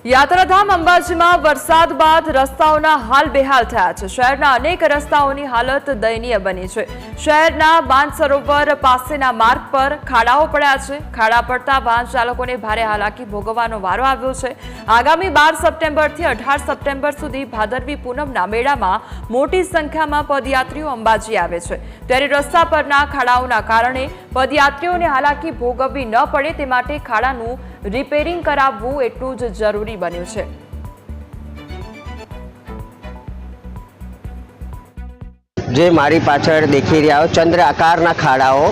યાત્રાધામ અંબાજીમાં વરસાદ બાદ રસ્તાઓના હાલ બેહાલ થયા છે। શહેરના અનેક રસ્તાઓની હાલત દયનીય બની છે। શહેરના માનસરોવર પાસેના માર્ગ પર ખાડાઓ પડ્યા છે। ખાડા પડતા વાહન ચાલકોને ભારે હાલાકી ભોગવવાનો વારો આવ્યો છે। આગામી 12 સપ્ટેમ્બરથી 18 સપ્ટેમ્બર સુધી ભાદરવી પૂનમના મેળામાં મોટી સંખ્યામાં પદયાત્રીઓ અંબાજી આવે છે, ત્યારે રસ્તા પરના ખાડાઓના કારણે પદયાત્રીઓને હાલાકી ભોગવવી ન પડે તે માટે ખાડાનું રિપેરિંગ કરાવવું એટલું જ જરૂરી બન્યું છે। જે મારી પાછળ દેખી રહ્યા છો ચંદ્ર આકારના ખાડાઓ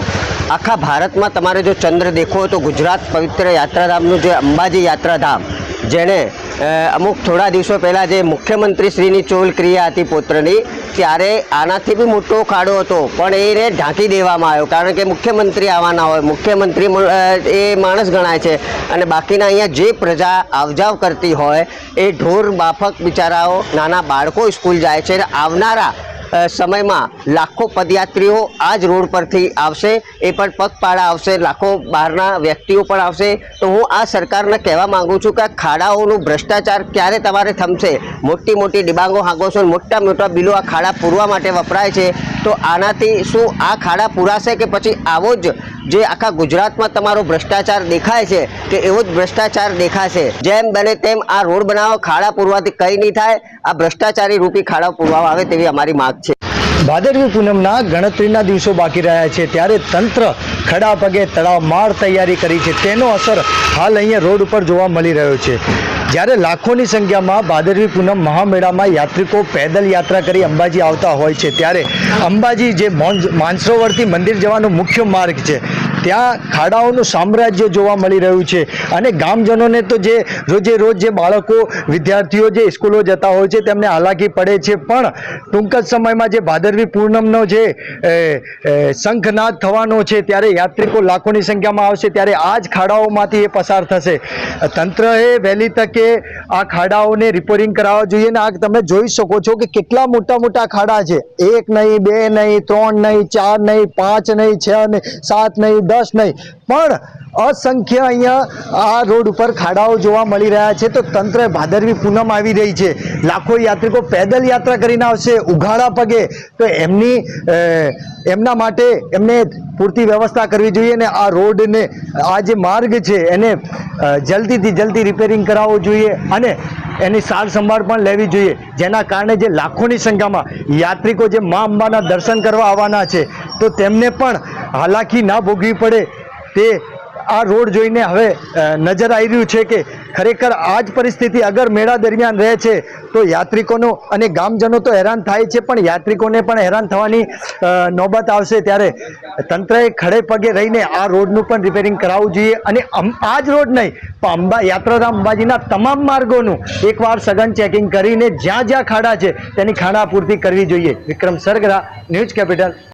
આખા ભારતમાં તમારે જો ચંદ્ર દેખો તો ગુજરાત પવિત્ર યાત્રાધામનું જે અંબાજી યાત્રાધામ જેણે અમુક થોડા દિવસો પહેલાં જે મુખ્યમંત્રી શ્રીની ચોલ ક્રિયા હતી પૌત્રની ત્યારે આનાથી બી મોટો ખાડો હતો પણ એને ઢાંકી દેવામાં આવ્યો, કારણ કે મુખ્યમંત્રી આવવાના હોય, મુખ્યમંત્રી એ માણસ ગણાય છે અને બાકીના અહીંયા જે પ્રજા આવજાવ કરતી હોય એ ઢોર બાફક બિચારાઓ નાના બાળકો સ્કૂલ જાય છે અને આવનારા સમયમાં લાખો પદયાત્રીઓ આ જ રોડ પરથી આવશે, એ પણ પગપાળા આવશે, લાખો બહારના વ્યક્તિઓ પણ આવશે। તો હું આ સરકારને કહેવા માગું છું કે આ ખાડાઓનું ભ્રષ્ટાચાર ક્યારે તમારે થમશે? મોટી મોટી ડિબાંગો હાંકો છો, મોટા મોટા બિલો આ ખાડા પૂરવા માટે વપરાય છે, તો આનાથી શું આ ખાડા પૂરાશે કે પછી આવો જ જે આખા ગુજરાતમાં તમારો ભ્રષ્ટાચાર દેખાય છે કે એવો જ ભ્રષ્ટાચાર દેખાશે? જેમ બને તેમ આ રોડ બનાવો, ખાડા પૂરવાથી કંઈ નહીં થાય, આ ભ્રષ્ટાચારી રૂપી ખાડા પૂરવામાં આવે તેવી અમારી માગ છે। ભાદરવી પૂનમના ગણતરીના દિવસો બાકી રહ્યા છે ત્યારે તંત્ર ખડા પગે તડામાર તૈયારી કરી છે, તેનો અસર હાલ અહીંયા રોડ ઉપર જોવા મળી રહ્યો છે। જ્યારે લાખોની સંખ્યામાં ભાદરવી પૂનમ મહામેળામાં યાત્રિકો પેદલ યાત્રા કરી અંબાજી આવતા હોય છે, ત્યારે અંબાજી જે માનસરોવરથી મંદિર જવાનો મુખ્ય માર્ગ છે ત્યાં ખાડાઓનું સામ્રાજ્ય જોવા મળી રહ્યું છે અને ગામજનોને તો જે રોજે રોજ જે બાળકો વિદ્યાર્થીઓ જે સ્કૂલો જતા હોય છે તેમને હાલાકી પડે છે, પણ ટૂંક જ સમયમાં જે ભાદરવી પૂનમનો જે શંખનાદ થવાનો છે ત્યારે યાત્રિકો લાખોની સંખ્યામાં આવશે, ત્યારે આ જ ખાડાઓમાંથી એ પસાર થશે। તંત્રએ વહેલી તકે આ ખાડાઓને રિપેરિંગ કરાવવા જોઈએ ને આ તમે જોઈ શકો છો કે કેટલા મોટા મોટા ખાડા છે, 1 નહીં, 2 નહીં, 3 નહીં, 4 નહીં, 5 નહીં, 6 નહીં, 7 નહીં, 10 નહીં, પણ અસંખ્ય અહીંયા આ રોડ ઉપર ખાડાઓ જોવા મળી રહ્યા છે। તો તંત્ર ભાદરવી પૂનમ આવી રહી છે, લાખો યાત્રિકો પેદલ યાત્રા કરીને આવશે ઉઘાડા પગે, તો એમના માટે એમને પૂરતી વ્યવસ્થા કરવી જોઈએ ને આ રોડને આ જે માર્ગ છે એને જલ્દીથી જલ્દી રિપેરિંગ કરાવવું જોઈએ અને એની સાર સંભાળ પણ લેવી જોઈએ, જેના કારણે જે લાખોની સંખ્યામાં યાત્રિકો જે મા અંબાના દર્શન કરવા આવવાના છે તો તેમને પણ હાલાકી ના ભોગવી પડે તે આ રોડ જોઈને હવે નજર આવી રહ્યું છે કે ખરેખર આ જ પરિસ્થિતિ અગર મેળા દરમિયાન રહે છે તો યાત્રિકોનો અને ગામજનો તો હેરાન થાય છે પણ યાત્રિકોને પણ હેરાન થવાની નોબત આવશે, ત્યારે તંત્રએ ખડે પગે રહીને આ રોડનું પણ રિપેરિંગ કરાવવું જોઈએ અને આ જ રોડ નહીં પણ યાત્રાધામ અંબાજીના તમામ માર્ગોનું એકવાર સઘન ચેકિંગ કરીને જ્યાં જ્યાં ખાડા છે તેની ખાડા પૂર્તિ કરવી જોઈએ। વિક્રમ સરગરા, ન્યૂઝ કેપિટલ।